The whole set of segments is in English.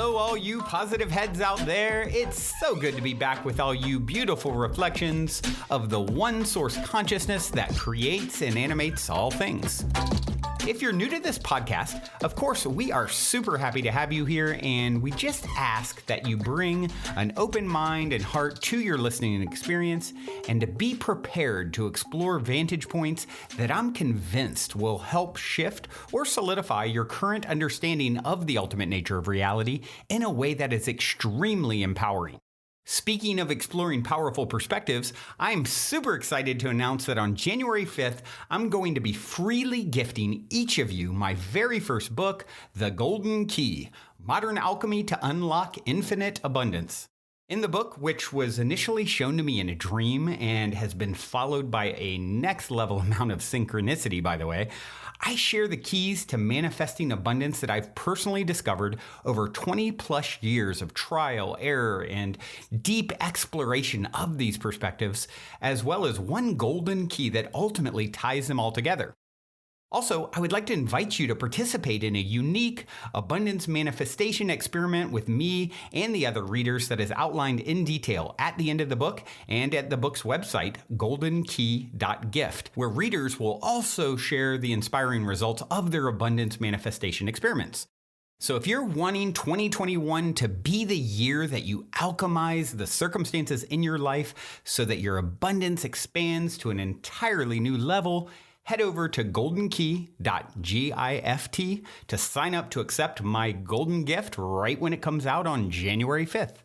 Hello, all you positive heads out there. It's so good to be back with all you beautiful reflections of the one source consciousness that creates and animates all things. If you're new to this podcast, of course, we are super happy to have you here, and we just ask that you bring an open mind and heart to your listening experience and to be prepared to explore vantage points that I'm convinced will help shift or solidify your current understanding of the ultimate nature of reality in a way that is extremely empowering. Speaking of exploring powerful perspectives, I'm super excited to announce that on January 5th, I'm going to be freely gifting each of you my very first book, The Golden Key: Modern Alchemy to Unlock Infinite Abundance. In the book, which was initially shown to me in a dream and has been followed by a next level amount of synchronicity, by the way, I share the keys to manifesting abundance that I've personally discovered over 20 plus years of trial, error, and deep exploration of these perspectives, as well as one golden key that ultimately ties them all together. Also, I would like to invite you to participate in a unique abundance manifestation experiment with me and the other readers that is outlined in detail at the end of the book and at the book's website, goldenkey.gift, where readers will also share the inspiring results of their abundance manifestation experiments. So if you're wanting 2021 to be the year that you alchemize the circumstances in your life so that your abundance expands to an entirely new level, head over to goldenkey.gift to sign up to accept my golden gift right when it comes out on January 5th.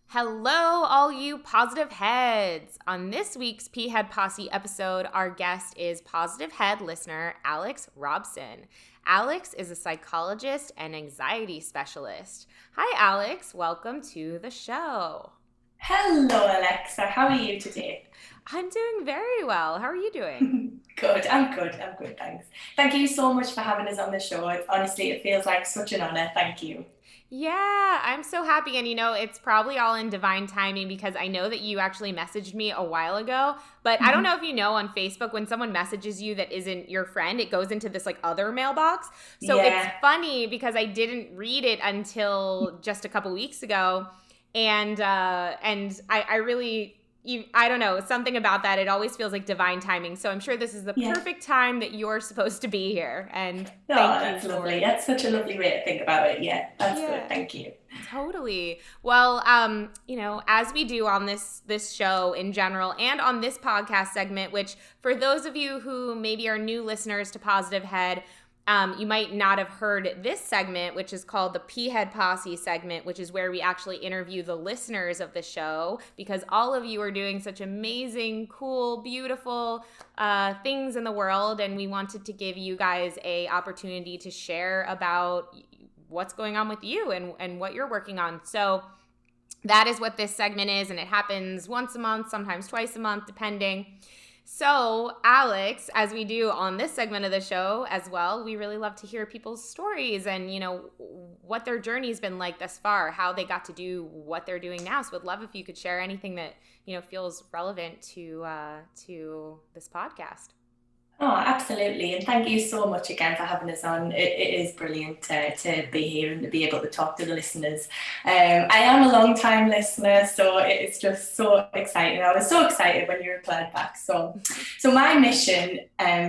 Hello, all you positive heads. On this week's P-Head Posse episode, our guest is positive head listener Alex Robson. Alex is a psychologist and anxiety specialist. Hi, Alex. Welcome to the show. Hello, Alexa. How are you today? I'm doing very well. How are you doing? Good. I'm good, thanks. Thank you so much for having us on the show. Honestly, it feels like such an honor. Thank you. Yeah, I'm so happy. And it's probably all in divine timing because I know that you actually messaged me a while ago, but I don't know if you know, on Facebook, when someone messages you that isn't your friend, it goes into this other mailbox. So It's funny because I didn't read it until just a couple weeks ago. And I really, I don't know, something about that. It always feels like divine timing. So I'm sure this is the perfect time that you're supposed to be here. And that's lovely. That's such a lovely way to think about it. Yeah, that's good. Thank you. Totally. Well, as we do on this show in general and on this podcast segment, which for those of you who maybe are new listeners to Positive Head, you might not have heard this segment, which is called the P-Head Posse segment, which is where we actually interview the listeners of the show, because all of you are doing such amazing, cool, beautiful things in the world, and we wanted to give you guys a opportunity to share about what's going on with you and what you're working on. So that is what this segment is, and it happens once a month, sometimes twice a month, depending. So, Alex, as we do on this segment of the show as well, we really love to hear people's stories and, what their journey's been like thus far, how they got to do what they're doing now. So, would love if you could share anything that, feels relevant to this podcast. Oh, absolutely. And thank you so much again for having us on. It is brilliant to be here and to be able to talk to the listeners. I am a long time listener, so it's just so exciting. I was so excited when you replied back. So my mission,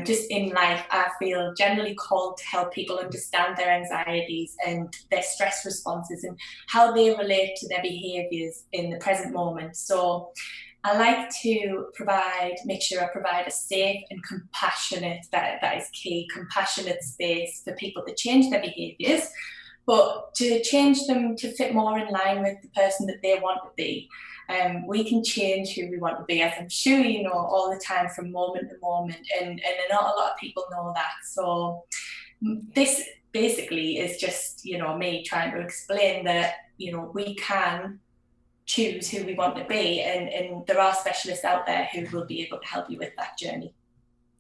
just in life, I feel generally called to help people understand their anxieties and their stress responses and how they relate to their behaviours in the present moment. So I like to make sure I provide a safe and compassionate, that is key, compassionate space for people to change their behaviours, but to change them to fit more in line with the person that they want to be. We can change who we want to be, as I'm sure you know, all the time from moment to moment, and not a lot of people know that. So this basically is just, me trying to explain that, we can choose who we want to be, and there are specialists out there who will be able to help you with that journey.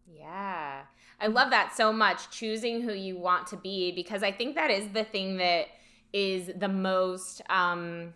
Yeah, I love that so much, choosing who you want to be, because I think that is the thing that is the most kind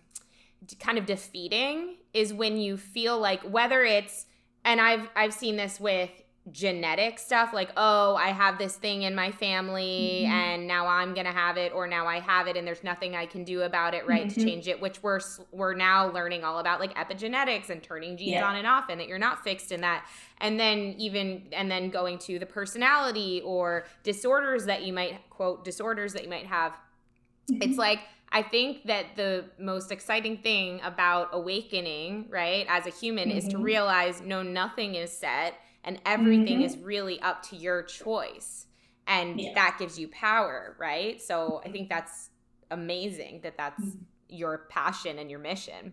of defeating, is when you feel like, whether it's, and I've seen this with genetic stuff, like, oh, I have this thing in my family and now I'm gonna have it, or now I have it and there's nothing I can do about it, right, to change it, which we're now learning all about, like epigenetics and turning genes on and off, and that you're not fixed in that. And then going to the personality or disorders that you might have. It's like, I think that the most exciting thing about awakening, right, as a human is to realize, no, nothing is set and everything is really up to your choice. And that gives you power, right? So I think that's amazing that that's your passion and your mission.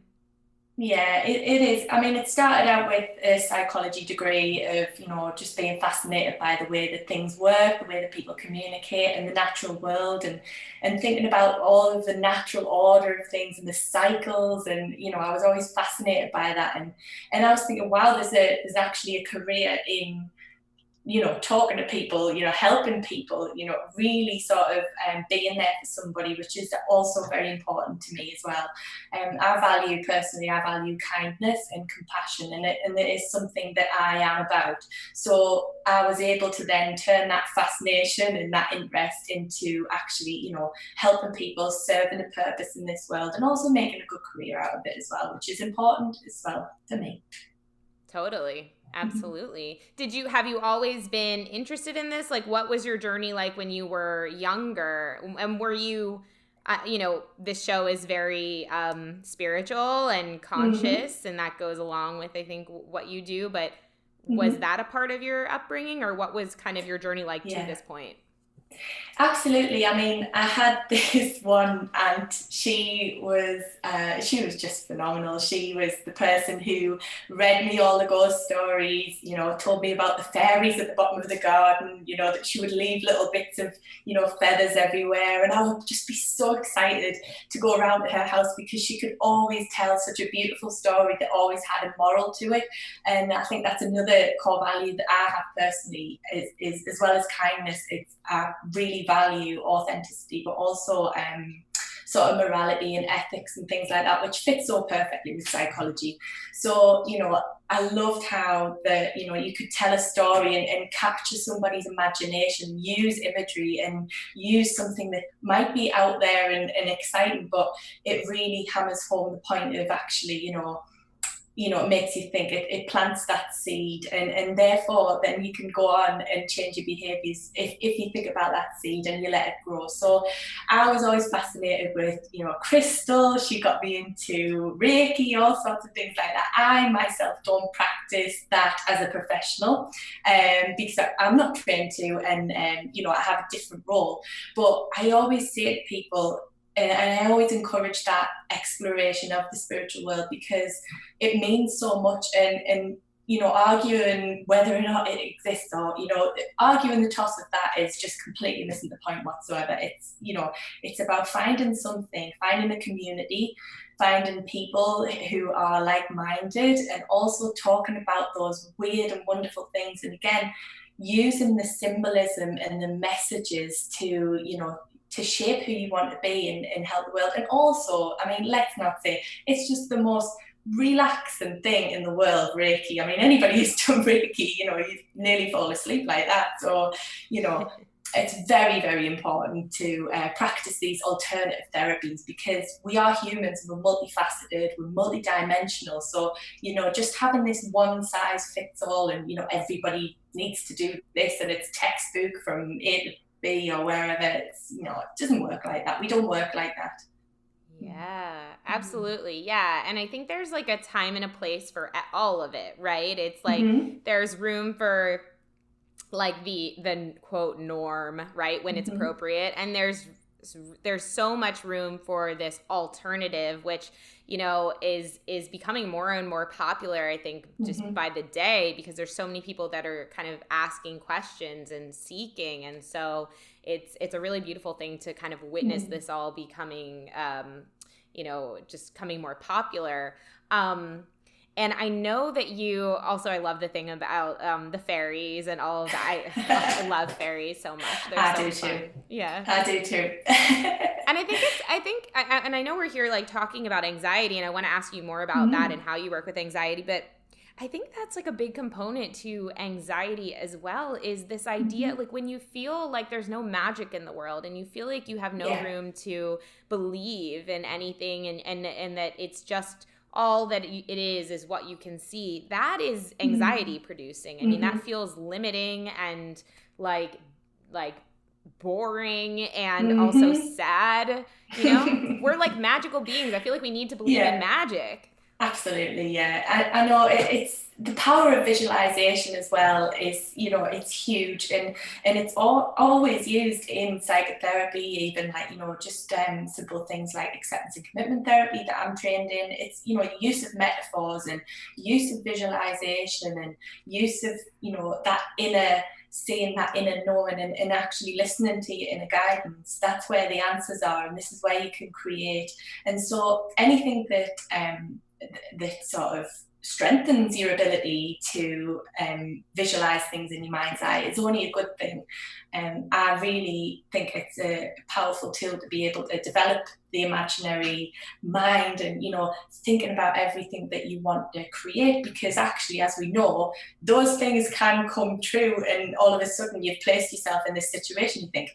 Yeah, it is. I mean, it started out with a psychology degree of, just being fascinated by the way that things work, the way that people communicate in the natural world, and thinking about all of the natural order of things and the cycles. And, I was always fascinated by that. And I was thinking, wow, there's actually a career in, talking to people, helping people, really sort of being there for somebody, which is also very important to me as well. I value kindness and compassion, and it is something that I am about. So I was able to then turn that fascination and that interest into actually, helping people, serving a purpose in this world, and also making a good career out of it as well, which is important as well for me. Totally. Absolutely. Have you always been interested in this? Like, what was your journey like when you were younger? And were you, this show is very spiritual and conscious, and that goes along with, I think, what you do. But was that a part of your upbringing, or what was kind of your journey like to this point? Absolutely. I mean, I had this one aunt. She was just phenomenal. She was the person who read me all the ghost stories, told me about the fairies at the bottom of the garden, that she would leave little bits of, feathers everywhere. And I would just be so excited to go around to her house, because she could always tell such a beautiful story that always had a moral to it. And I think that's another core value that I have personally, is as well as kindness. I really value authenticity, but also sort of morality and ethics and things like that, which fits so perfectly with psychology. So, I loved how you could tell a story and capture somebody's imagination, use imagery and use something that might be out there and exciting, but it really hammers home the point of actually, it makes you think, it plants that seed, and therefore then you can go on and change your behaviours if you think about that seed and you let it grow. So I was always fascinated with, crystal. She got me into Reiki, all sorts of things like that. I myself don't practice that as a professional, because I'm not trained to, and I have a different role. But I always say to people, and I always encourage that exploration of the spiritual world, because it means so much. And arguing whether or not it exists, or arguing the toss of that, is just completely missing the point whatsoever. It's it's about finding something, finding a community, finding people who are like-minded, and also talking about those weird and wonderful things. And again, using the symbolism and the messages to to shape who you want to be and help the world. And also, I mean, let's not say, it's just the most relaxing thing in the world, Reiki. I mean, anybody who's done Reiki, you nearly fall asleep like that. So, it's very, very important to practice these alternative therapies, because we are humans, we're multifaceted, we're multidimensional. So, just having this one size fits all, and, everybody needs to do this, and it's textbook from A to B or wherever, it's, it doesn't work like that. We don't work like that. Yeah, absolutely. Yeah. And I think there's like a time and a place for all of it, right? It's like there's room for like the quote norm, right, when it's appropriate, and there's so much room for this alternative, which is becoming more and more popular, I think, just by the day, because there's so many people that are kind of asking questions and seeking. And so it's a really beautiful thing to kind of witness this all becoming just coming more popular. And I know that you also, I love the thing about the fairies and all of that. I love fairies so much. I do too. Yeah. I do too. And I know we're here like talking about anxiety, and I want to ask you more about that and how you work with anxiety, but I think that's like a big component to anxiety as well, is this idea, like when you feel like there's no magic in the world and you feel like you have no room to believe in anything, and that it's just all that it is what you can see, that is anxiety producing. I mean, that feels limiting and like boring and also sad, you know? We're like magical beings. I feel like we need to believe in magic. Absolutely, yeah. I know it's the power of visualization as well is, you know, it's huge, and it's always used in psychotherapy, even like, you know, just simple things like acceptance and commitment therapy that I'm trained in. It's, you know, use of metaphors and use of visualization and use of, you know, that inner, seeing that inner knowing and actually listening to your inner guidance. That's where the answers are, and this is where you can create. And so anything that sort of strengthens your ability to visualize things in your mind's eye is only a good thing. I really think it's a powerful tool to be able to develop the imaginary mind and, you know, thinking about everything that you want to create, because actually, as we know, those things can come true, and all of a sudden you've placed yourself in this situation, you think,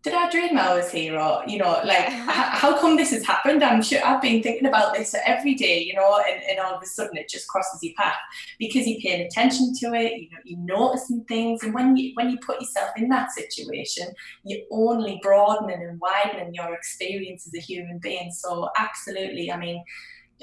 did I dream I was here? Or, you know, like, how come this has happened? I'm sure I've been thinking about this every day, you know, and all of a sudden it just crosses your path because you're paying attention to it, you know, you're noticing things. And when you put yourself in that situation, you're only broadening and widening your experience as a human being. So absolutely, I mean,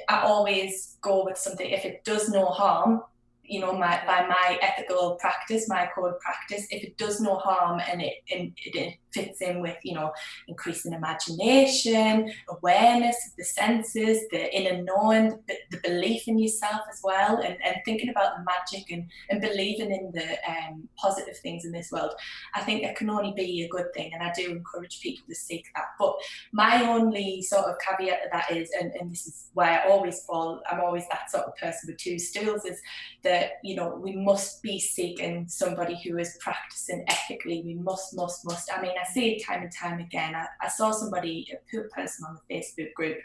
I always go with something, if it does no harm, you know, by my ethical practice, my code practice, if it does no harm and it fits in with, you know, increasing imagination, awareness of the senses, the inner knowing, the belief in yourself as well, and thinking about the magic and believing in the positive things in this world, I think it can only be a good thing. And I do encourage people to seek that. But my only sort of caveat to that is, and this is why I always fall, I'm always that sort of person with two stools, is that, you know, we must be seeking somebody who is practicing ethically. We must. I mean, I see it time and time again. I saw somebody, a poor person on the Facebook group,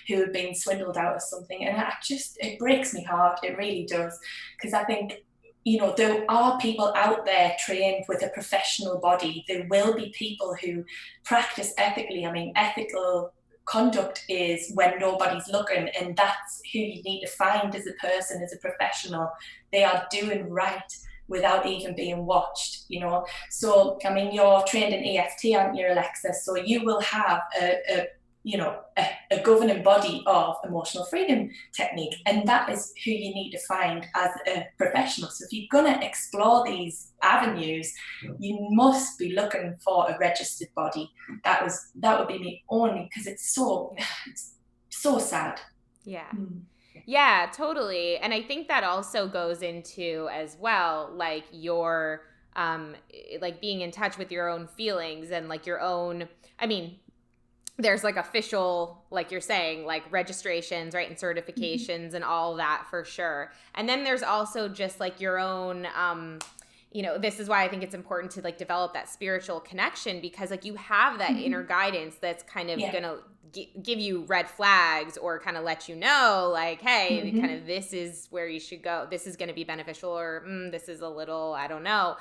who had been swindled out of something, and it breaks me heart. It really does, because I think, you know, there are people out there trained with a professional body. There will be people who practice ethically. I mean, ethical conduct is when nobody's looking, and that's who you need to find as a person, as a professional. They are doing right without even being watched, you know. So, I mean, you're trained in EFT, aren't you, Alexa? So you will have a governing body of emotional freedom technique, and that is who you need to find as a professional. So if you're going to explore these avenues, you must be looking for a registered body. That would be me only, because it's so sad. Yeah, totally. And I think that also goes into as well, like your like being in touch with your own feelings and like your own, I mean, there's like official, like you're saying, like registrations, right, and certifications and all that for sure. And then there's also just like your own, you know, this is why I think it's important to like develop that spiritual connection, because like you have that inner guidance that's kind of gonna give you red flags or kind of let you know, like, hey, kind of this is where you should go. This is going to be beneficial, or this is a little, I don't know.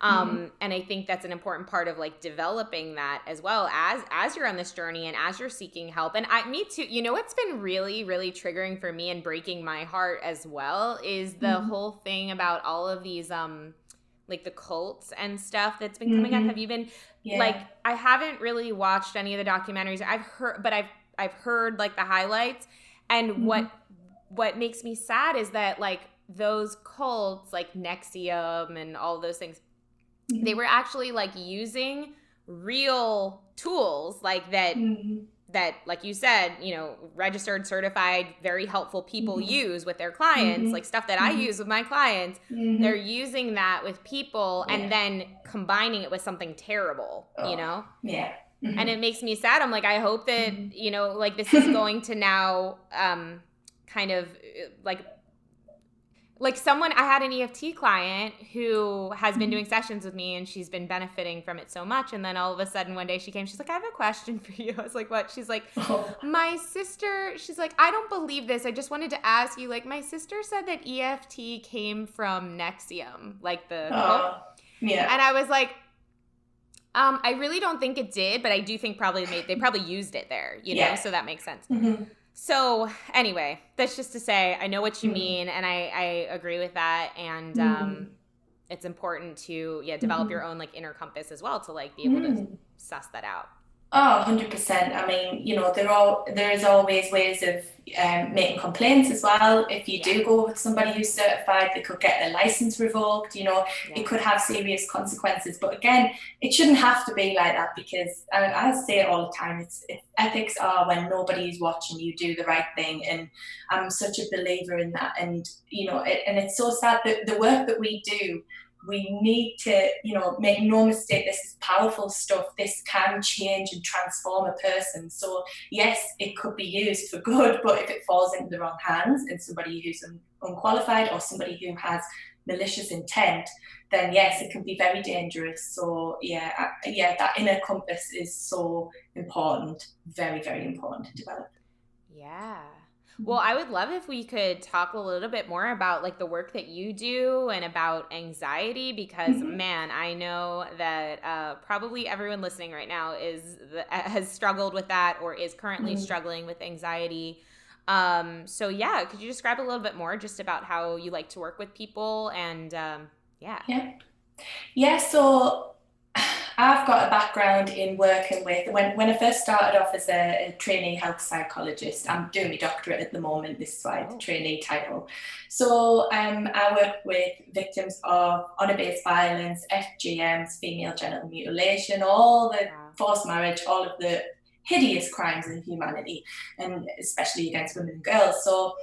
And I think that's an important part of like developing that as well as you're on this journey and as you're seeking help. And me too, you know, what's been really, really triggering for me and breaking my heart as well is the whole thing about all of these, like the cults and stuff that's been coming up. Have you been like, I haven't really watched any of the documentaries. I've heard like the highlights, and what makes me sad is that like those cults like NXIVM and all those things, they were actually like using real tools like that, that, like you said, you know, registered, certified, very helpful people use with their clients, like stuff that I use with my clients. They're using that with people and then combining it with something terrible, you know? And it makes me sad. I'm like, I hope that, you know, like this is going to now kind of like like I had an EFT client who has been doing sessions with me and she's been benefiting from it so much. And then all of a sudden one day she came, she's like, I have a question for you. I was like, what? She's like, my sister, she's like, I don't believe this. I just wanted to ask you, like, my sister said that EFT came from Nexium, like the yeah. And I was like, I really don't think it did, but I do think they probably used it there, you know, so that makes sense. Mm-hmm. So anyway, that's just to say, I know what you mean, and I agree with that. And it's important to develop your own like inner compass as well to like be able to suss that out. Oh, 100%. I mean, you know, there is always ways of making complaints as well. If you do go with somebody who's certified, they could get their license revoked, you know, it could have serious consequences. But again, it shouldn't have to be like that, because I say it all the time, ethics are when nobody is watching, you do the right thing. And I'm such a believer in that. And, you know, and it's so sad that the work that we do, we need to, you know, make no mistake, this is powerful stuff. This can change and transform a person. So yes, it could be used for good, but if it falls into the wrong hands and somebody who's unqualified or somebody who has malicious intent, then yes, it can be very dangerous. So that inner compass is so important, very, very important to develop. Yeah. Well, I would love if we could talk a little bit more about like the work that you do and about anxiety, because man, I know that probably everyone listening right now has struggled with that or is currently struggling with anxiety. So yeah, could you describe a little bit more just about how you like to work with people and So I've got a background in working with, when I first started off as a trainee health psychologist, I'm doing my doctorate at the moment, this is why the trainee title. So I work with victims of honour-based violence, FGMs, female genital mutilation, all the forced marriage, all of the hideous crimes in humanity, and especially against women and girls. So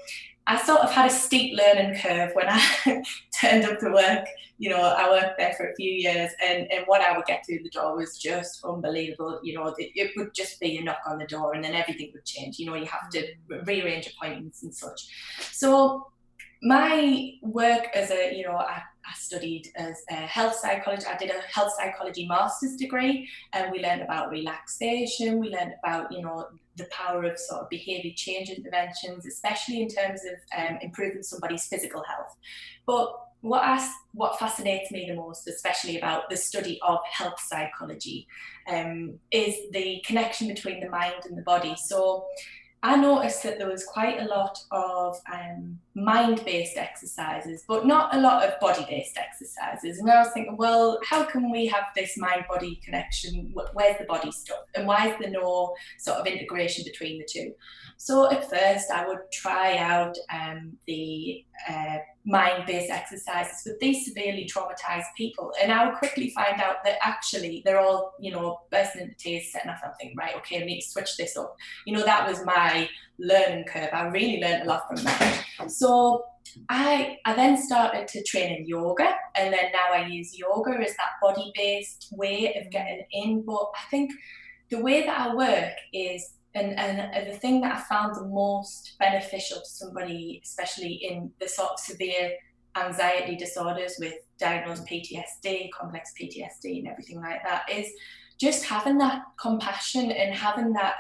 I sort of had a steep learning curve when I turned up to work. You know, I worked there for a few years, and what I would get through the door was just unbelievable. You know, it would just be a knock on the door and then everything would change. You know, you have to rearrange appointments and such. So my work as I studied as a health psychologist. I did a health psychology master's degree, and we learned about relaxation. We learned about, you know, the power of sort of behaviour change interventions, especially in terms of improving somebody's physical health. But what fascinates me the most, especially about the study of health psychology, is the connection between the mind and the body. So I noticed that there was quite a lot of mind-based exercises, but not a lot of body-based exercises. And I was thinking, well, how can we have this mind-body connection? Where's the body stuff? And why is there no sort of integration between the two? So at first I would try out the mind-based exercises with these severely traumatized people. And I would quickly find out that actually they're all, you know, bursting into tears, setting off, and thinking, right, okay, I need to switch this up. You know, that was my learning curve. I really learned a lot from that. So I then started to train in yoga, and then now I use yoga as that body-based way of getting in. But I think the way that I work is, and the thing that I found the most beneficial to somebody, especially in the sort of severe anxiety disorders with diagnosed PTSD, complex PTSD and everything like that, is just having that compassion and having that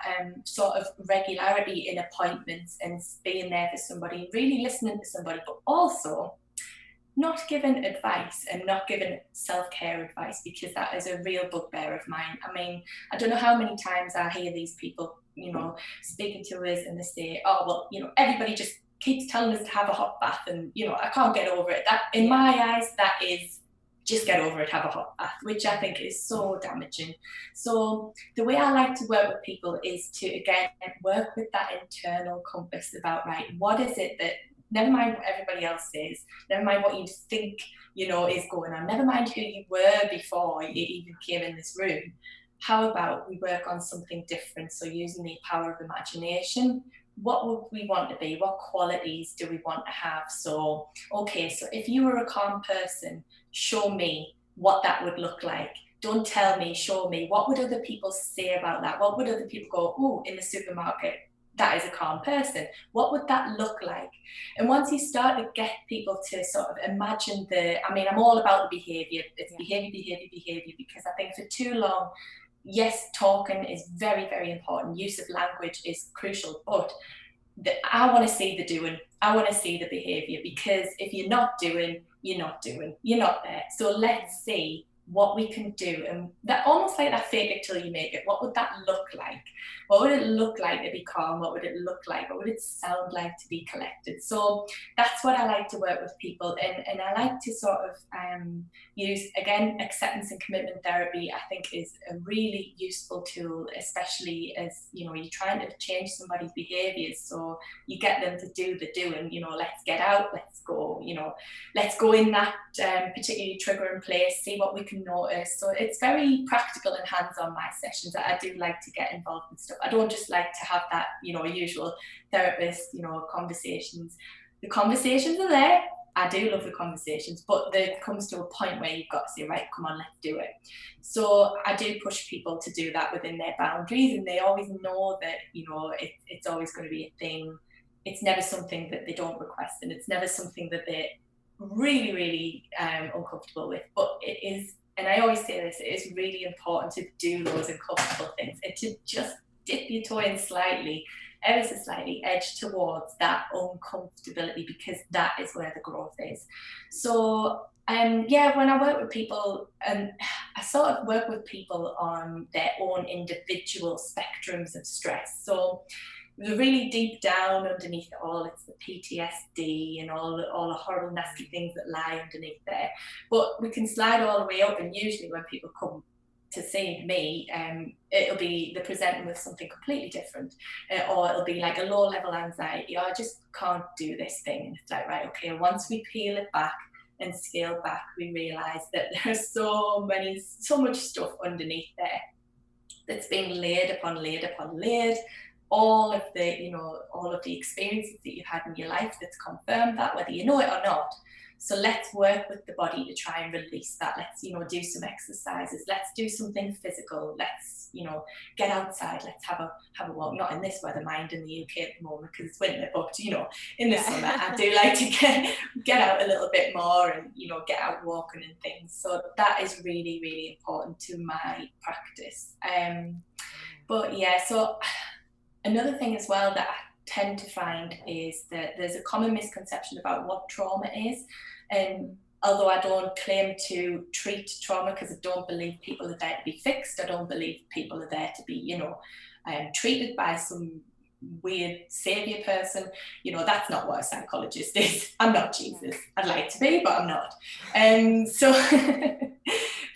sort of regularity in appointments and being there for somebody, really listening to somebody, but also not giving advice and not giving self-care advice, because that is a real bugbear of mine. I mean, I don't know how many times I hear these people, you know, speaking to us and they say, oh, well, you know, everybody just keeps telling us to have a hot bath and, you know, I can't get over it. That, in my eyes, that is just get over it, have a hot bath, which I think is so damaging. So the way I like to work with people is to, again, work with that internal compass about, right, what is it that, never mind what everybody else says, never mind what you think, you know, is going on, never mind who you were before you even came in this room. How about we work on something different? So using the power of imagination, what would we want to be? What qualities do we want to have? So, okay, so if you were a calm person, show me what that would look like. Don't tell me, show me. What would other people say about that? What would other people go, oh, in the supermarket, that is a calm person. What would that look like? And once you start to get people to sort of imagine I'm all about the behavior. It's behavior, because I think for too long, yes, talking is very, very important. Use of language is crucial, but I want to see the doing. I want to see the behavior, because if you're not doing, you're not doing. You're not there. So let's see what we can do, and that almost like that fake it till you make it. What would that look like? What would it look like to be calm? What would it look like? What would it sound like to be collected? So that's what I like to work with people, and I like to sort of use, again, acceptance and commitment therapy. I think is a really useful tool, especially as you're trying to change somebody's behaviors. So you get them to do the doing. Let's get out, let's go. Let's go in that particularly triggering place, see what we can notice. So it's very practical and hands-on, my sessions. I do like to get involved in stuff. I don't just like to have that usual therapist conversations. The conversations are there. I do love the conversations, but there comes to a point where you've got to say, right, come on, let's do it. So I do push people to do that within their boundaries, and they always know that it's always going to be a thing. It's never something that they don't request, and it's never something that they're really, really uncomfortable with. But it is, and I always say this, it is really important to do those uncomfortable things and to just dip your toe in slightly, ever so slightly, edge towards that uncomfortability, because that is where the growth is. So when I work with people, I sort of work with people on their own individual spectrums of stress. So really deep down underneath it all, it's the PTSD and all the horrible, nasty things that lie underneath there. But we can slide all the way up, and usually when people come to see me, it'll be they're presenting with something completely different, or it'll be like a low-level anxiety, or I just can't do this thing. And it's like, right, okay, once we peel it back and scale back, we realise that there's so much stuff underneath there that's being layered upon layered upon layered. All of the experiences that you've had in your life that's confirmed that, whether you know it or not. So let's work with the body to try and release that. Let's, do some exercises. Let's do something physical. Let's, get outside. Let's have a walk. Not in this weather, mind, in the UK at the moment, because it's winter, but, in the summer, I do like to get out a little bit more and, get out walking and things. So that is really, really important to my practice. But yeah, so another thing as well that I tend to find is that there's a common misconception about what trauma is. And although I don't claim to treat trauma, because I don't believe people are there to be fixed, I don't believe people are there to be, treated by some weird savior person. That's not what a psychologist is. I'm not Jesus. I'd like to be, but I'm not.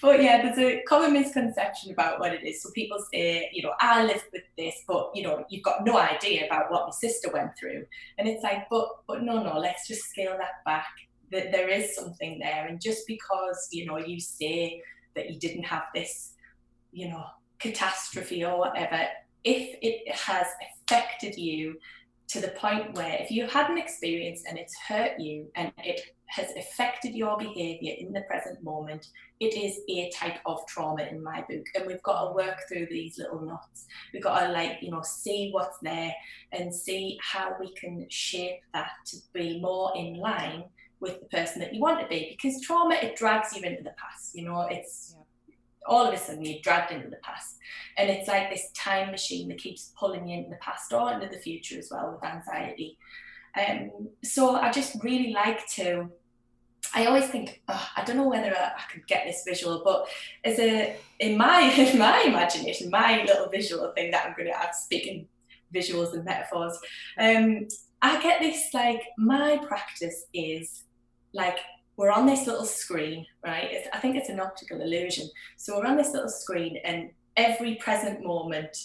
But yeah, there's a common misconception about what it is. So people say, I live with this, but you've got no idea about what my sister went through. And it's like, but no, let's just scale that back. That there is something there. And just because, you say that you didn't have this, catastrophe or whatever, if it has affected you to the point where if you had an experience and it's hurt you and it has affected your behavior in the present moment, it is a type of trauma in my book. And we've got to work through these little knots. We've got to see what's there and see how we can shape that to be more in line with the person that you want to be. Because trauma, it drags you into the past. It's all of a sudden you're dragged into the past. And it's like this time machine that keeps pulling you into the past or into the future as well with anxiety. So I just really like to, I always think, I don't know whether I could get this visual, but in my imagination, my little visual thing that I'm going to have, speaking visuals and metaphors, I get this, like, my practice is like, we're on this little screen, right? I think it's an optical illusion. So we're on this little screen and every present moment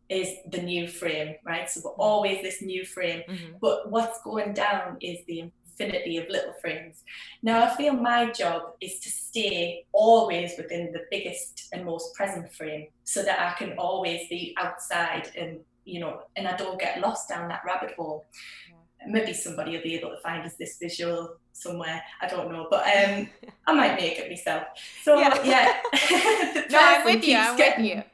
is the new frame, right? So we're always this new frame, but what's going down is the infinity of little frames. Now, I feel my job is to stay always within the biggest and most present frame so that I can always be outside and, and I don't get lost down that rabbit hole. Maybe somebody will be able to find us this visual somewhere. I don't know, but I might make it myself. So yeah. No, I'm with you.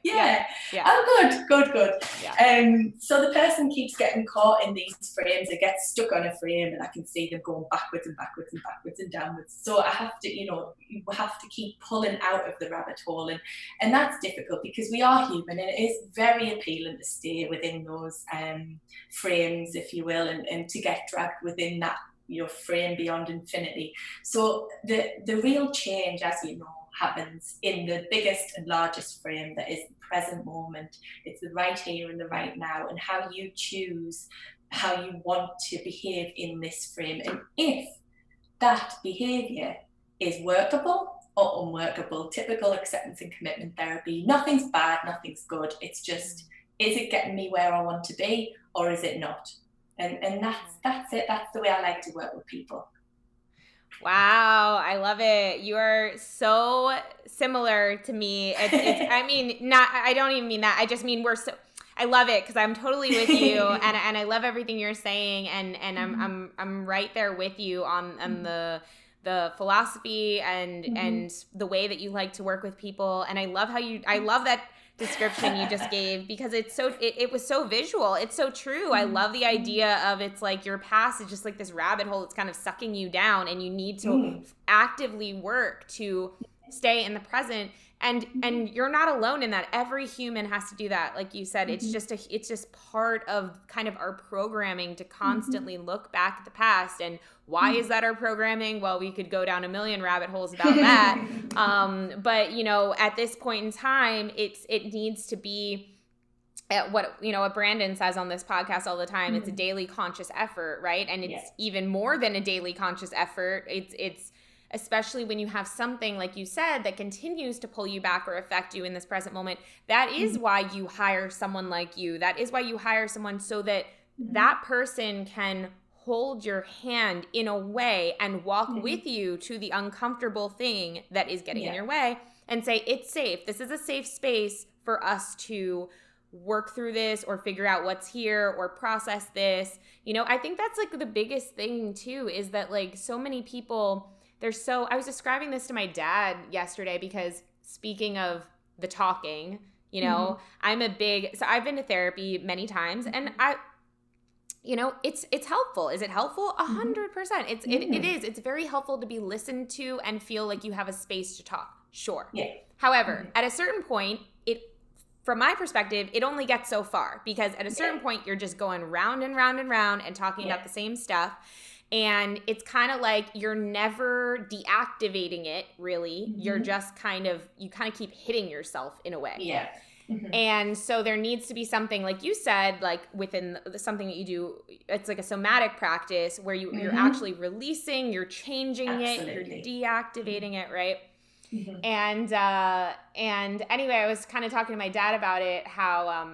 Yeah. Yeah. Oh, good. Yeah. So the person keeps getting caught in these frames. It gets stuck on a frame, and I can see them going backwards and downwards. So I have to, you have to keep pulling out of the rabbit hole, and that's difficult because we are human, and it is very appealing to stay within those frames, if you will, and to get dragged within that frame beyond infinity. So the real change, as you know, happens in the biggest and largest frame, that is the present moment. It's the right here and the right now, and how you choose how you want to behave in this frame. And if that behavior is workable or unworkable, typical acceptance and commitment therapy, nothing's bad, nothing's good. It's just, is it getting me where I want to be, or is it not? And that's it. That's the way I like to work with people. Wow, I love it. You are so similar to me. I mean, not, I don't even mean that. I just mean I love it because I'm totally with you, and I love everything you're saying, and I'm right there with you on the philosophy and the way that you like to work with people. And I love that description you just gave, because it was so visual. It's so true. I love the idea of, it's like your past is just like this rabbit hole. It's kind of sucking you down, and you need to actively work to stay in the present. And you're not alone in that. Every human has to do that. Like you said, it's just part of kind of our programming to constantly look back at the past. And why is that our programming? Well, we could go down a million rabbit holes about that. But at this point in time, it needs to be what Brandon says on this podcast all the time. It's a daily conscious effort, right? And it's even more than a daily conscious effort. It's especially when you have something, like you said, that continues to pull you back or affect you in this present moment. That is why you hire someone like you. That is why you hire someone, so that that person can hold your hand in a way and walk with you to the uncomfortable thing that is getting in your way, and say, it's safe. This is a safe space for us to work through this, or figure out what's here, or process this. I think that's like the biggest thing too, is that like so many people, I was describing this to my dad yesterday, because speaking of the talking, so I've been to therapy many times, and it's helpful. Is it helpful? 100%. It is. It's very helpful to be listened to and feel like you have a space to talk. Sure. Yeah. However, at a certain point, from my perspective, it only gets so far, because at a certain point, you're just going round and round and round and talking about the same stuff. And it's kind of like you're never deactivating it, really. You're just you kind of keep hitting yourself in a way. Yeah. And so there needs to be something, like you said, like within something that you do, it's like a somatic practice where you're actually releasing, you're changing it, you're deactivating it, right? And anyway, I was kind of talking to my dad about it, how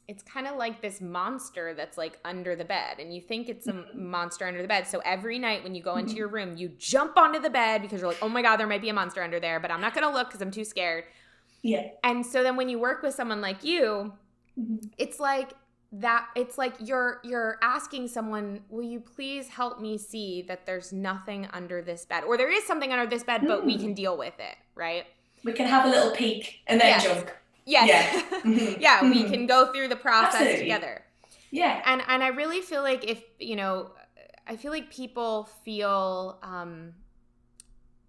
it's kind of like this monster that's like under the bed, and you think it's a monster under the bed. So every night when you go into your room, you jump onto the bed because you're like, oh my God, there might be a monster under there, but I'm not going to look because I'm too scared. Yeah. And so then when you work with someone like you, it's like that. It's like you're asking someone, will you please help me see that there's nothing under this bed, or there is something under this bed, but we can deal with it, right? We can have a little peek and then jump. Yes. Yeah. We can go through the process together. Yeah. And I really feel like I feel like people feel,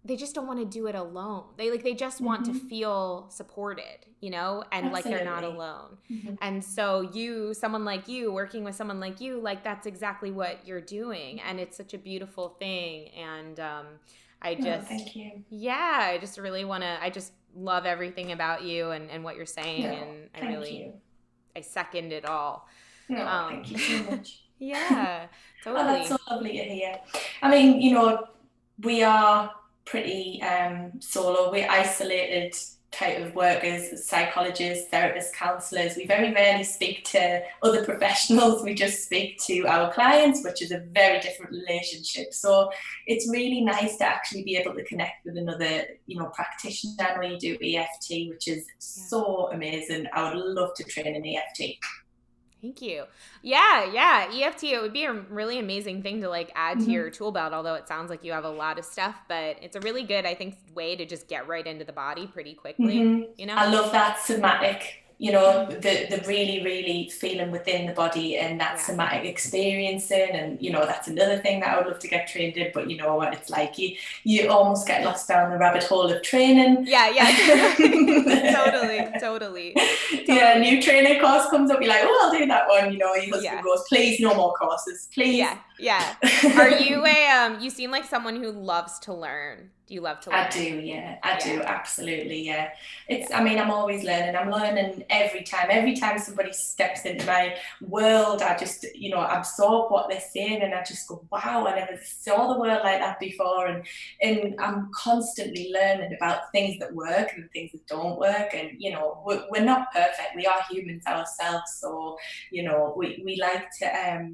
they just don't want to do it alone. They just want to feel supported, and like they're not alone. And so someone like you, working with someone like you, like that's exactly what you're doing. And it's such a beautiful thing. And, thank you. Yeah. I just really want to, I just love everything about you and what you're saying. And I second it all. No, thank you so much. Yeah, totally. Oh, that's so lovely to hear. I mean, we are pretty solo. We're isolated type of workers, psychologists, therapists, counsellors. We very rarely speak to other professionals. We just speak to our clients, which is a very different relationship. So it's really nice to actually be able to connect with another, practitioner. I know you do EFT, which is so amazing. I would love to train in EFT. Thank you. Yeah. EFT, it would be a really amazing thing to like add to your tool belt, although it sounds like you have a lot of stuff, but it's a really good, I think, way to just get right into the body pretty quickly, you know? I love that somatic, you know, the really, really feeling within the body and that somatic experiencing. And, you know, that's another thing that I would love to get trained in, but you know what it's like, you almost get lost down the rabbit hole of training. Yeah. Totally. Yeah, a new training course comes up, you're like, oh, I'll do that one. You know, your husband goes, please, no more courses, please. Yeah. Are you you seem like someone who loves to learn. Do you love to learn? I do, I do, absolutely, I mean, I'm always learning. I'm learning every time somebody steps into my world. I just, you know, absorb what they're saying and I just go, wow, I never saw the world like that before. And I'm constantly learning about things that work and things that don't work. And, you know, we're not perfect. We are humans ourselves. So, you know, we like to,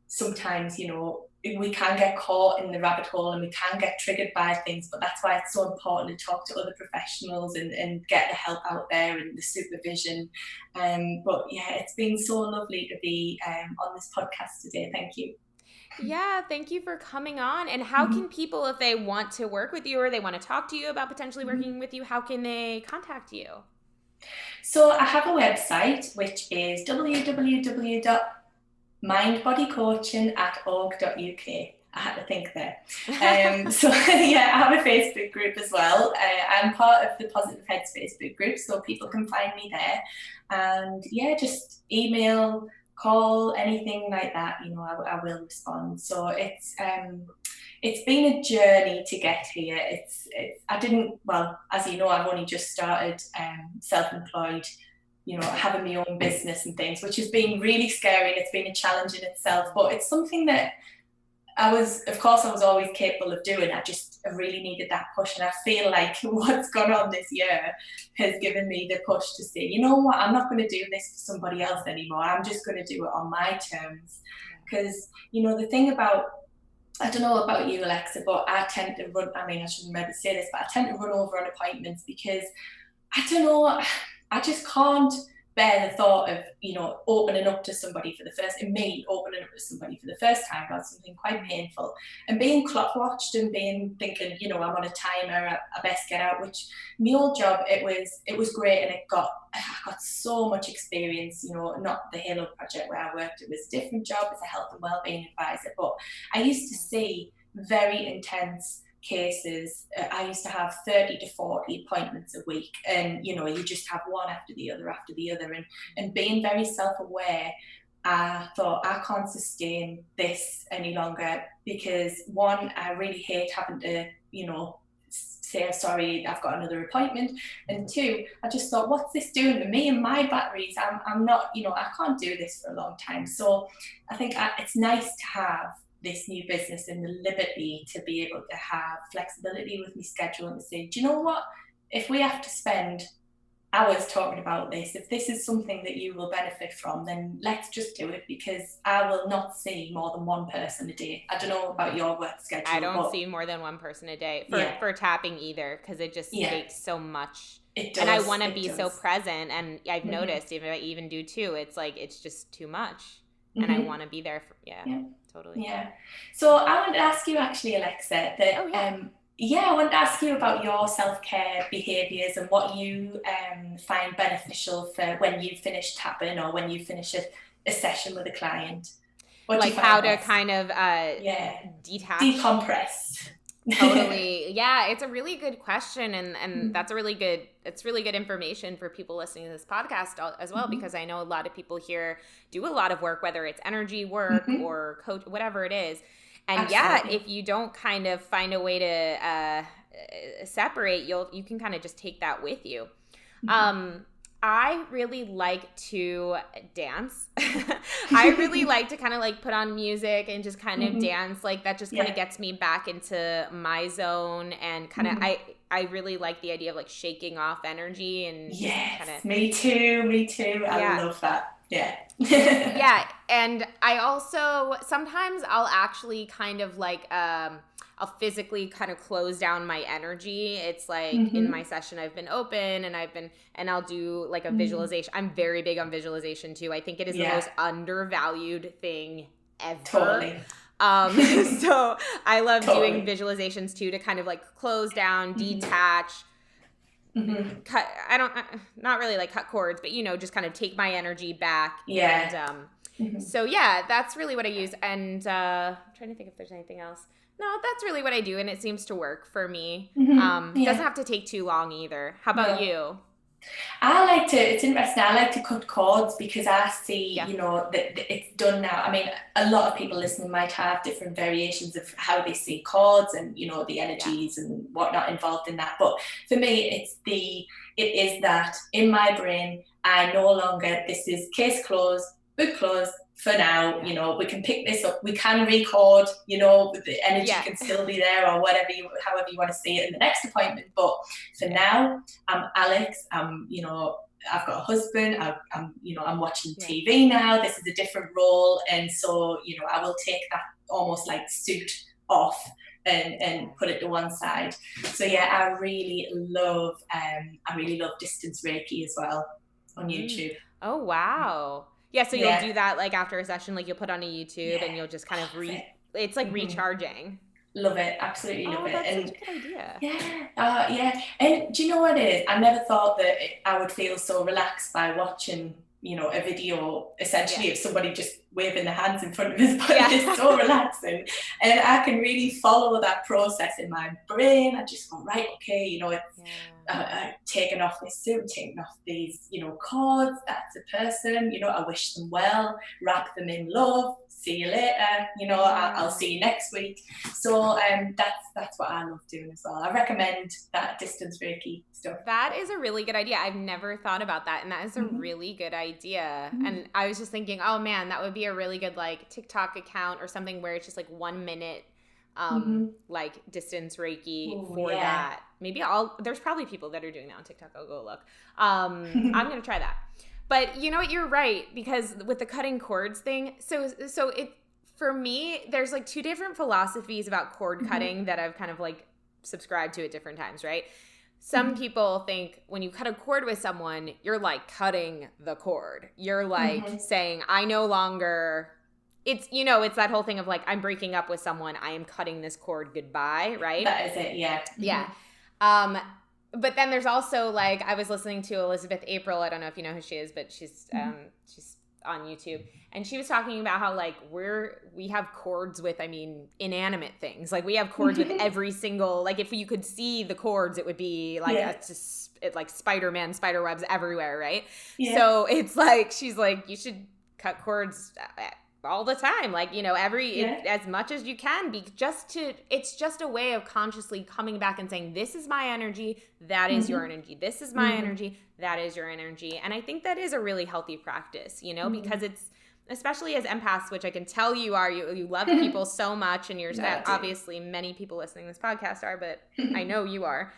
sometimes, you know, we can get caught in the rabbit hole and we can get triggered by things, but that's why it's so important to talk to other professionals and get the help out there and the supervision. But yeah, it's been so lovely to be on this podcast today. Thank you. Yeah, thank you for coming on. And how can people, if they want to work with you or they want to talk to you about potentially working with you, how can they contact you? So I have a website, which is www.mindbodycoaching.org.uk. I had to think there. So yeah, I have a Facebook group as well. I'm part of the Positive Heads Facebook group, so people can find me there. And yeah, just email, call, anything like that, you know, I will respond. So it's been a journey to get here. As you know, I've only just started self-employed, you know, having my own business and things, which has been really scary and it's been a challenge in itself, but it's something that I was always capable of doing. I really needed that push, and I feel like what's gone on this year has given me the push to say, you know what, I'm not going to do this for somebody else anymore. I'm just going to do it on my terms. Because, you know, the thing about, I don't know about you, Alexa, but I tend to run, I mean, I shouldn't maybe say this, but I tend to run over on appointments because, I don't know, I just can't bear the thought of, you know, opening up to somebody for the first time about something quite painful and being clock watched and thinking, you know, I'm on a timer, I best get out, which my old job, it was great, and I got so much experience, you know, not the Halo project where I worked, it was a different job as a health and wellbeing advisor, but I used to see very intense cases. I used to have 30 to 40 appointments a week, and you know, you just have one after the other and being very self-aware, I thought I can't sustain this any longer, because one, I really hate having to, you know, say, sorry, I've got another appointment, and two, I just thought, what's this doing to me and my batteries? I'm not, you know, I can't do this for a long time. So I think it's nice to have this new business and the liberty to be able to have flexibility with my schedule and say, do you know what, if we have to spend hours talking about this, if this is something that you will benefit from, then let's just do it, because I will not see more than one person a day. I don't know about your work schedule. I don't see more than one person a day for tapping either, because it just takes so much. It does, and I want to be so present, and I've noticed, if I even do too, it's like it's just too much, and I want to be there for totally. Yeah. So I wanted to ask you actually, Alexa, that I wanted to ask you about your self-care behaviours and what you find beneficial for when you finish tapping or when you finish a session with a client. Like how to kind of detach, decompress. Totally. Yeah, it's a really good question, and that's really good information for people listening to this podcast as well, because I know a lot of people here do a lot of work, whether it's energy work or coach, whatever it is. And if you don't kind of find a way to separate, you can kind of just take that with you. I really like to dance. I really like to kind of like put on music and just kind of dance. Like that just kind of gets me back into my zone, and kind of I really like the idea of like shaking off energy and me too. I love that. Yeah. And I also sometimes I'll actually kind of like I'll physically kind of close down my energy. It's like in my session I've been open and I'll do like a visualization. I'm very big on visualization too. I think it is the most undervalued thing ever. Totally. So I love doing visualizations too, to kind of like close down, detach, cut. Not really like cut cords, but just kind of take my energy back. Yeah. And so yeah, that's really what I use. And I'm trying to think if there's anything else. No, that's really what I do, and it seems to work for me. It doesn't have to take too long either. How about you? It's interesting, I like to cut cords because I see, that it's done now. I mean, a lot of people listening might have different variations of how they see cords and, the energies and whatnot involved in that. But for me, it is that in my brain, I no longer, this is case closed, book closed. For now, we can pick this up, we can record, the energy can still be there, or however you want to see it in the next appointment. But for now, I'm Alex, I've got a husband, I'm watching TV now, this is a different role. And so, I will take that almost like suit off and put it to one side. So yeah, I really love distance Reiki as well on YouTube. Oh, wow. Yeah, so you'll do that like after a session, like you'll put on a YouTube and you'll just kind of it's like recharging. Love it, absolutely love it. That's such a good idea. Yeah. And do you know what it is? I never thought that I would feel so relaxed by watching, a video essentially of somebody just waving their hands in front of us, but it's so relaxing. And I can really follow that process in my brain. I just go, right, okay, taking off this suit, taking off these, cords, that's a person, I wish them well, wrap them in love, see you later, I'll see you next week. So that's what I love doing as well. I recommend that distance Reiki stuff. That is a really good idea. I've never thought about that, and that is a really good idea. And I was just thinking, oh man, that would be a really good like TikTok account or something where it's just like 1 minute like distance Reiki that. Maybe there's probably people that are doing that on TikTok. I'll go look. I'm going to try that. But you know what? You're right, because with the cutting cords thing, so it, for me, there's like two different philosophies about cord cutting that I've kind of like subscribed to at different times, right? Some people think when you cut a cord with someone, you're like cutting the cord. You're like saying, I no longer, it's that whole thing of like, I'm breaking up with someone, I am cutting this cord goodbye, right? That is it, yeah. Yeah. But then there's also like, I was listening to Elizabeth April. I don't know if you know who she is, but she's on YouTube, and she was talking about how like we have cords with, inanimate things. Like we have cords with every single, like if you could see the cords, it would be like like Spider-Man, spider webs everywhere, right? Yeah. So it's like, she's like, you should cut cords all the time, like as much as you can, it's just a way of consciously coming back and saying, this is my energy, that is your energy, this is my energy, that is your energy. And I think that is a really healthy practice, because it's, especially as empaths, which I can tell you are, you love people so much, and you're obviously many people listening to this podcast are, but I know you are.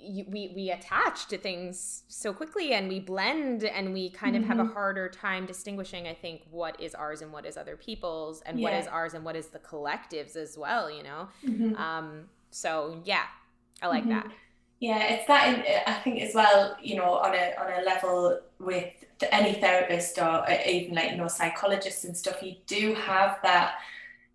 We attach to things so quickly, and we blend, and we kind of have a harder time distinguishing, I think, what is ours and what is other people's, and what is ours and what is the collective's as well, So yeah, I like that. Yeah, it's that, I think as well, on a level with any therapist or even like, psychologists and stuff, you do have that.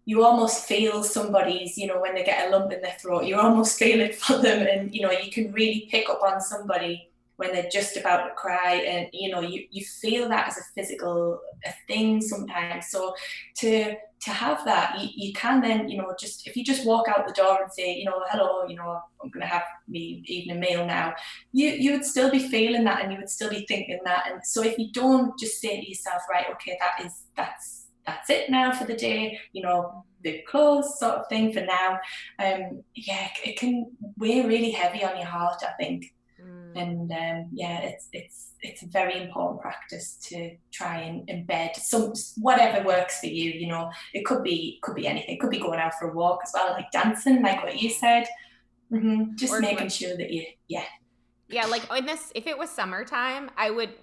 You almost feel somebody's, when they get a lump in their throat, you almost feel it for them. And, you can really pick up on somebody when they're just about to cry. And, you feel that as a physical thing sometimes. So to have that, you can then, just, if you just walk out the door and say, hello, I'm going to have me evening meal now, you would still be feeling that, and you would still be thinking that. And so if you don't just say to yourself, right, okay, that's it now for the day, the close sort of thing for now. It can weigh really heavy on your heart, I think. And it's a very important practice to try and embed whatever works for you. It could be anything. It could be going out for a walk as well, like dancing, like what you said. Just or making sure that Yeah, like if it was summertime,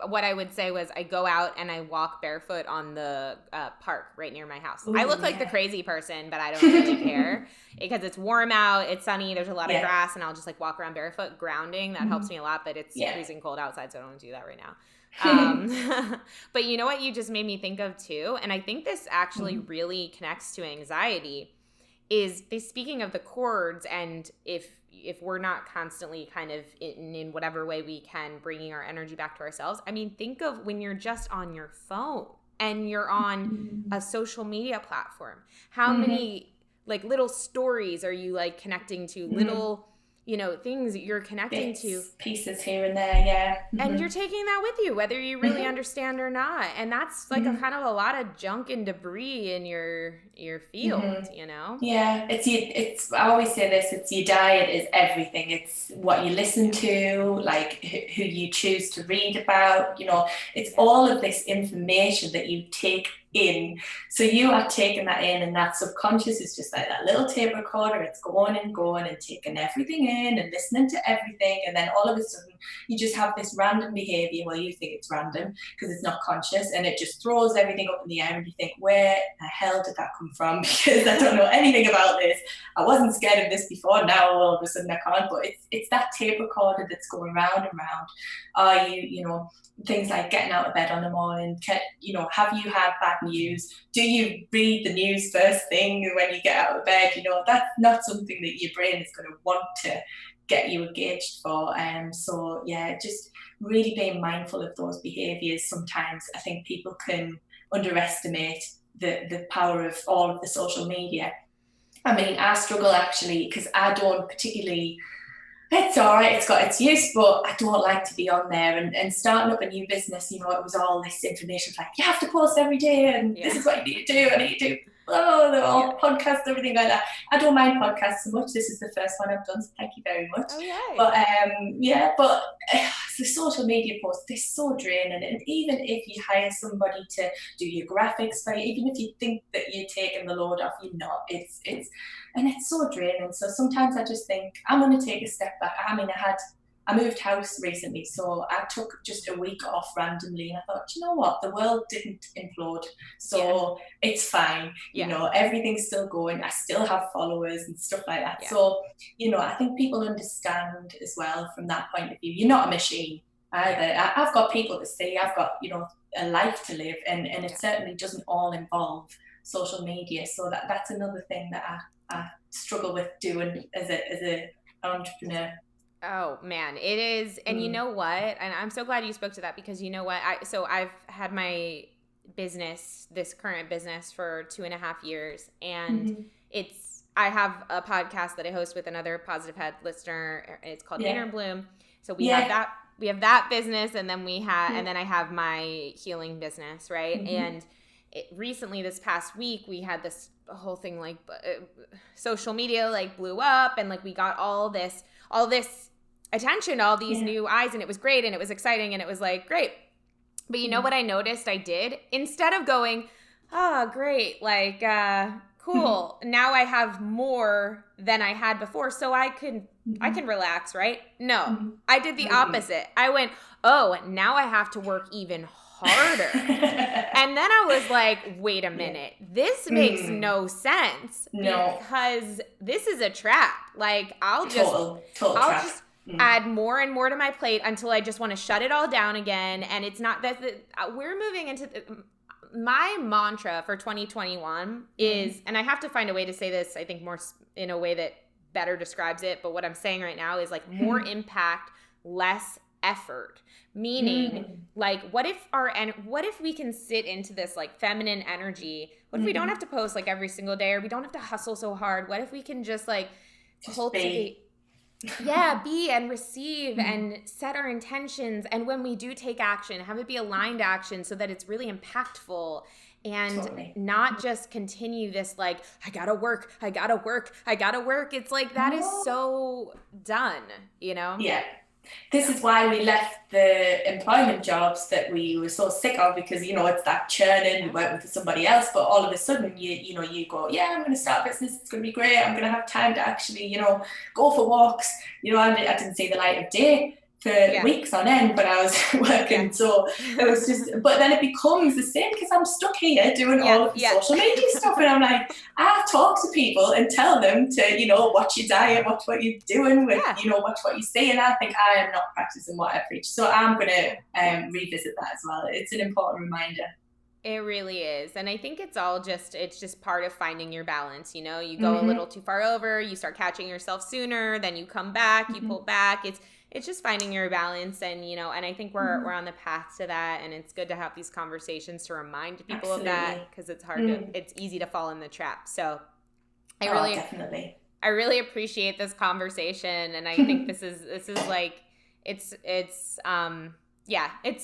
what I would say was I go out and I walk barefoot on the park right near my house. Ooh, I look like the crazy person, but I don't really care because it's warm out, it's sunny, there's a lot of grass, and I'll just like walk around barefoot, grounding. That helps me a lot, but it's freezing cold outside, so I don't want to do that right now. But you know what you just made me think of too, and I think this actually really connects to anxiety, is speaking of the chords, and if we're not constantly kind of in whatever way we can bringing our energy back to ourselves. I mean, think of when you're just on your phone and you're on a social media platform. How many like little stories are you like connecting to, little, you know, things that you're connecting to, pieces here and there, and you're taking that with you whether you really understand or not, and that's like a kind of a lot of junk and debris in your field, you know. It's I always say this, it's your diet is everything. It's what you listen to, like who you choose to read about, you know, it's all of this information that you take in. So you are taking that in, and that subconscious is just like that little tape recorder. It's going and going and taking everything in and listening to everything, and then all of a sudden you just have this random behavior. Well, you think it's random because it's not conscious, and it just throws everything up in the air, and you think, where the hell did that come from? Because I don't know anything about this. I wasn't scared of this before, now all of a sudden I can't. But it's that tape recorder that's going round and round. Are you know, things like getting out of bed on the morning, you know, have you had bad news? Do you read the news first thing when you get out of bed? You know, that's not something that your brain is going to want to get you engaged for. So yeah, just really being mindful of those behaviors. Sometimes I think people can underestimate the power of all of the social media. I mean, I struggle actually because I don't particularly. It's all right, it's got its use, but I don't like to be on there. And starting up a new business, you know, it was all this information like, you have to post every day, and this is what you need to do, and you do, they're all podcasts, everything like that. I don't mind podcasts so much. This is the first one I've done, so thank you very much. But the social media posts, they're so draining. And even if you hire somebody to do your graphics for you, even if you think that you're taking the load off, you're not. It's so draining. So sometimes I just think I'm going to take a step back. I mean, I moved house recently, so I took just a week off randomly, and I thought, you know what, the world didn't implode, so it's fine. You know, everything's still going. I still have followers and stuff like that. So, you know, I think people understand as well from that point of view. You're not a machine either. I've got people to see. I've got, you know, a life to live, and it certainly doesn't all involve social media. So that's another thing that I struggle with doing as an entrepreneur. Oh man, it is. And you know what? And I'm so glad you spoke to that, because you know what? I've had my business, this current business, for 2.5 years, and I have a podcast that I host with another Positive Head listener. It's called Inner Bloom. So we have that business, and then and then I have my healing business, right? And recently, this past week, we had this whole thing like social media like blew up, and like we got all this attention, all these new eyes, and it was great, and it was exciting, and it was like great. But you know what I noticed I did? Instead of going, oh great, like cool, now I have more than I had before, so I can relax, right? No, I did the opposite. I went, oh, now I have to work even harder. And then I was like, wait a minute, this makes no sense, because this is a trap. Like I'll just add more and more to my plate until I just want to shut it all down again. And it's not that we're moving into my mantra for 2021 is, and I have to find a way to say this, I think more in a way that better describes it, but what I'm saying right now is like more impact, less effort. Meaning, like, what if we can sit into this like feminine energy? What if we don't have to post like every single day, or we don't have to hustle so hard? What if we can just like cultivate? Be and receive and set our intentions, and when we do take action, have it be aligned action so that it's really impactful, and not just continue this like I gotta work. It's like that is so done, you know? This is why we left the employment jobs that we were so sick of, because, you know, it's that churning, working for somebody else, but all of a sudden you go, I'm going to start a business, it's going to be great, I'm going to have time to actually, you know, go for walks, you know, and I didn't see the light of day weeks on end when I was working. So it was just, but then it becomes the same because I'm stuck here doing all of the social media stuff, and I'm like, I talk to people and tell them to, watch your diet, watch what you're doing with, watch what you say, and I think I am not practicing what I preach. So I'm going to revisit that as well. It's an important reminder. It really is. And I think it's just part of finding your balance. You go a little too far over, you start catching yourself sooner, then you come back, you pull back. It's just finding your balance. And, and I think we're on the path to that. And it's good to have these conversations to remind people of that, because it's hard it's easy to fall in the trap. So definitely. I really appreciate this conversation. And I think this is like, it's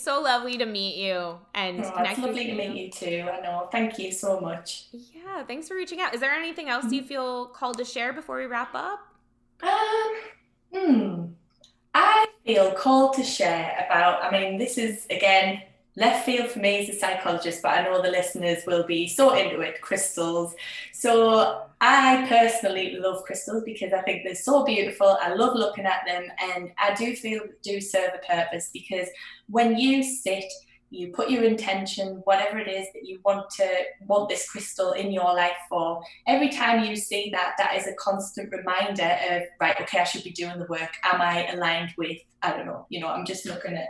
so lovely to meet you and connect. It's lovely to meet you too. I know. Thank you so much. Yeah, thanks for reaching out. Is there anything else you feel called to share before we wrap up? I feel called to share about, this is, again, left field for me as a psychologist, but I know the listeners will be so into it, crystals. So I personally love crystals because I think they're so beautiful. I love looking at them, and I do feel they do serve a purpose, because when you sit, you put your intention, whatever it is that you want this crystal in your life for. Every time you see that is a constant reminder of, right, okay, I should be doing the work. Am I aligned with, I don't know, I'm just looking at,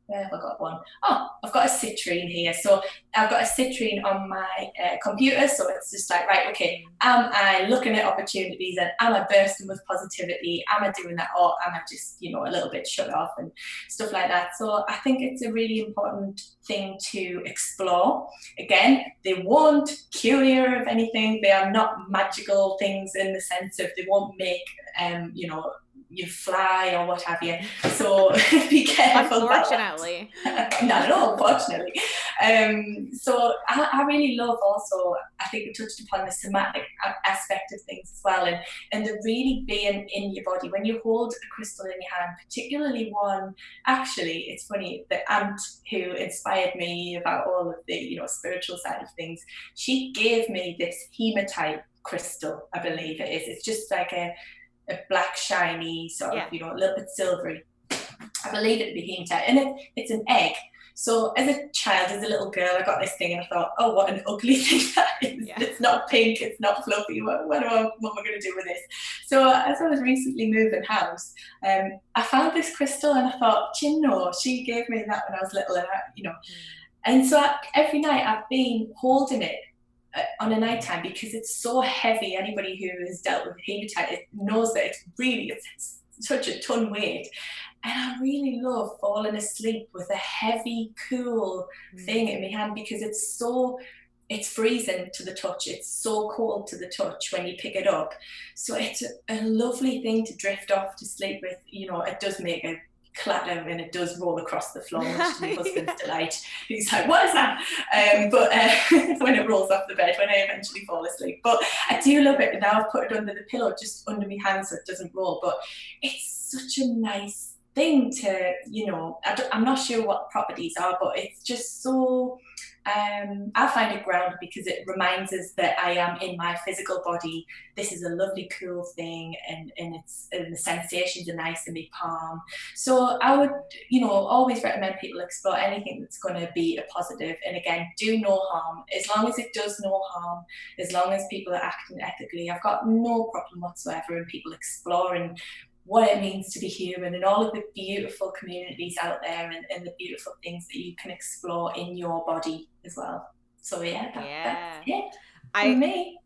where have I got one? Oh, I've got a citrine here. So I've got a citrine on my computer. So it's just like, right, okay, am I looking at opportunities, and am I bursting with positivity? Am I doing that? Or am I just, a little bit shut off and stuff like that? So I think it's a really important thing to explore. Again, they won't cure you of anything. They are not magical things in the sense of they won't make, you fly or what have you. So be careful. Unfortunately. Not at all, fortunately. So I really love also, I think we touched upon the somatic aspect of things as well, and the really being in your body. When you hold a crystal in your hand, particularly one, actually, it's funny, the aunt who inspired me about all of the, spiritual side of things, she gave me this hematite crystal, I believe it is. It's just like a black shiny sort of, a little bit silvery. I believe it to be hematite, and it's an egg. So as a child, as a little girl, I got this thing and I thought, oh, what an ugly thing that is. Yeah. It's not pink, it's not fluffy. What am I going to do with this? So as I was recently moving house, I found this crystal and I thought, she gave me that when I was little, and and so every night I've been holding it on a nighttime, because it's so heavy. Anybody who has dealt with hematite knows that it's such a ton weight, and I really love falling asleep with a heavy, cool thing in my hand, because it's freezing to the touch. It's so cold to the touch when you pick it up. So it's a lovely thing to drift off to sleep with. It does make a clatter and it does roll across the floor, much to my husband's delight. He's like, what is that? But when it rolls off the bed, when I eventually fall asleep. But I do love it, and now I've put it under the pillow, just under my hand, so it doesn't roll. But it's such a nice thing to, I'm not sure what properties are, but it's just so, I find it grounded, because it reminds us that I am in my physical body. This is a lovely, cool thing, and the sensations are nice in my palm. So I would, always recommend people explore anything that's going to be a positive. And again, do no harm. As long as it does no harm, as long as people are acting ethically, I've got no problem whatsoever in people exploring what it means to be human, and all of the beautiful communities out there, and the beautiful things that you can explore in your body as well. So that's it for me.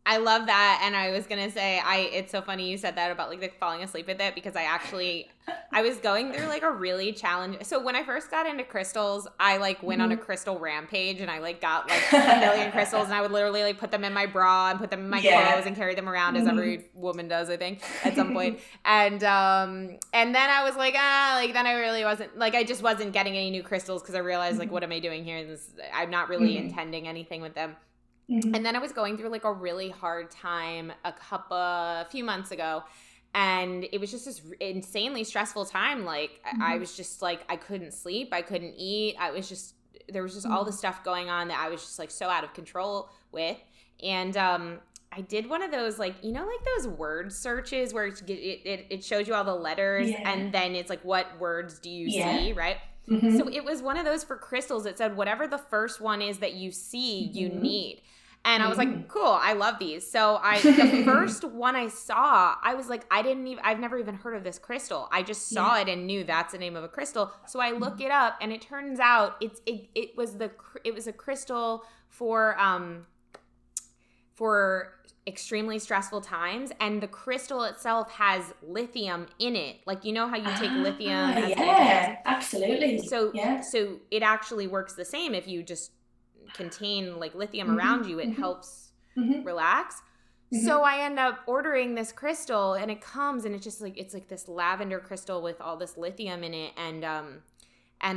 I love that. And I was going to say, it's so funny you said that about like the falling asleep with it, because I was going through like a really challenge. So when I first got into crystals, I like went on a crystal rampage, and I like got like a million crystals, and I would literally like put them in my bra and put them in my clothes and carry them around, as every woman does, I think, at some point. And then I was like, then I really wasn't, like, I just wasn't getting any new crystals, because I realized like, what am I doing here? I'm not really intending anything with them. And then I was going through like a really hard time a few months ago, and it was just this insanely stressful time. Like I was just like, I couldn't sleep, I couldn't eat. There was just all this stuff going on that I was just like so out of control with. And I did one of those, like, you know, like those word searches where it shows you all the letters and then it's like, what words do you see, right? So it was one of those for crystals. It said, whatever the first one is that you see, you need. And I was like, cool, I love these. So the first one I saw, I was like, I've never even heard of this crystal. I just saw it and knew that's the name of a crystal. So I look it up, and it turns out it was a crystal for extremely stressful times, and the crystal itself has lithium in it. Like, you know how you take lithium as absolutely. So it actually works the same. If you just contain like lithium around you, it helps relax. So I end up ordering this crystal, and it comes, and it's just like, it's like this lavender crystal with all this lithium in it, and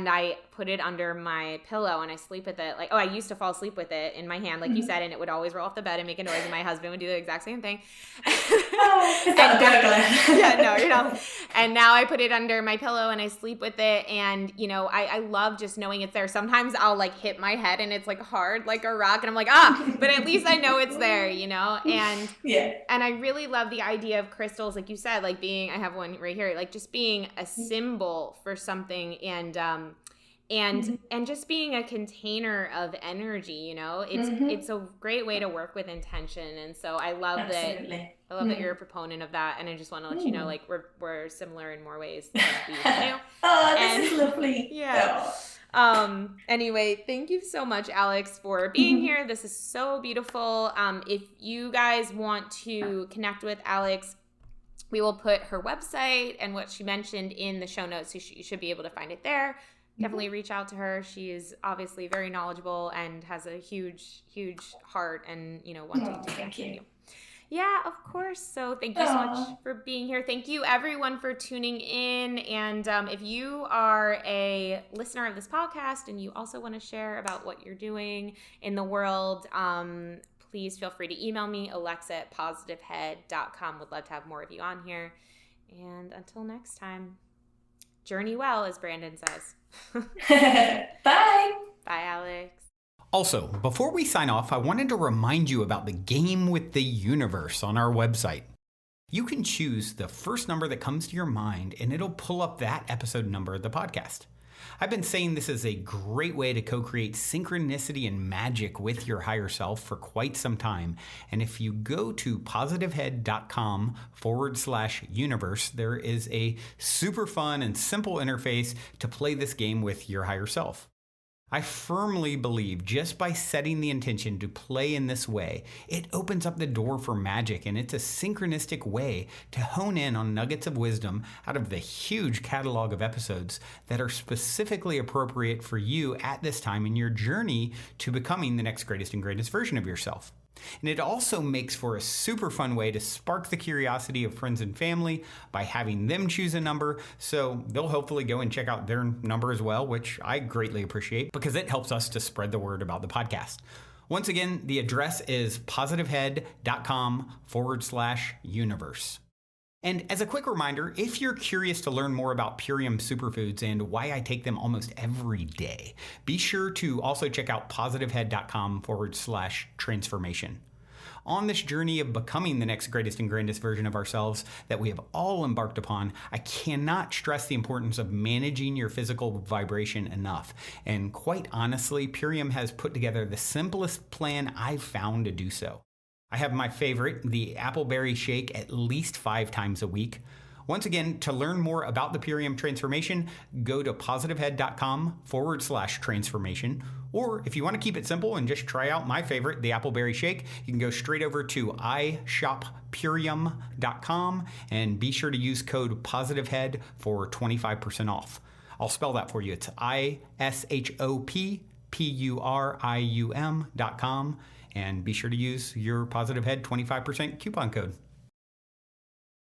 I put it under my pillow, and I sleep with it. Like, I used to fall asleep with it in my hand, like you said, and it would always roll off the bed and make a noise, and my husband would do the exact same thing. Yeah, no, you know. And now I put it under my pillow, and I sleep with it, and, you know, I love just knowing it's there. Sometimes I'll, like, hit my head, and it's, like, hard, like a rock, and I'm like, but at least I know it's there, you know? And and I really love the idea of crystals, like you said, like being, I have one right here, like just being a symbol for something, and just being a container of energy, you know, it's a great way to work with intention. And so I love that you're a proponent of that. And I just want to let you know, like, we're similar in more ways than we do. This is lovely. Yeah. Anyway, thank you so much, Alex, for being here. This is so beautiful. If you guys want to connect with Alex, we will put her website and what she mentioned in the show notes. So you should be able to find it there. Definitely reach out to her. She is obviously very knowledgeable and has a huge, huge heart, and, you know, wanting to connect with you. Yeah, of course. So thank you so much for being here. Thank you, everyone, for tuning in. And if you are a listener of this podcast and you also want to share about what you're doing in the world, please feel free to email me, alexa@positivehead.com. Would love to have more of you on here. And until next time, journey well, as Brandon says. Bye. Bye, Alex. Also, before we sign off, I wanted to remind you about the game with the universe on our website. You can choose the first number that comes to your mind, and it'll pull up that episode number of the podcast. I've been saying this is a great way to co-create synchronicity and magic with your higher self for quite some time. And if you go to positivehead.com/universe, there is a super fun and simple interface to play this game with your higher self. I firmly believe just by setting the intention to play in this way, it opens up the door for magic, and it's a synchronistic way to hone in on nuggets of wisdom out of the huge catalog of episodes that are specifically appropriate for you at this time in your journey to becoming the next greatest and greatest version of yourself. And it also makes for a super fun way to spark the curiosity of friends and family by having them choose a number, so they'll hopefully go and check out their number as well, which I greatly appreciate because it helps us to spread the word about the podcast. Once again, the address is positivehead.com/universe. And as a quick reminder, if you're curious to learn more about Purium superfoods and why I take them almost every day, be sure to also check out positivehead.com/transformation. On this journey of becoming the next greatest and grandest version of ourselves that we have all embarked upon, I cannot stress the importance of managing your physical vibration enough. And quite honestly, Purium has put together the simplest plan I've found to do so. I have my favorite, the appleberry shake, at least 5 times a week. Once again, to learn more about the Purium transformation, go to positivehead.com/transformation. Or if you want to keep it simple and just try out my favorite, the appleberry shake, you can go straight over to ishoppurium.com and be sure to use code positivehead for 25% off. I'll spell that for you. It's ishoppurium.com. And be sure to use your Positive Head 25% coupon code.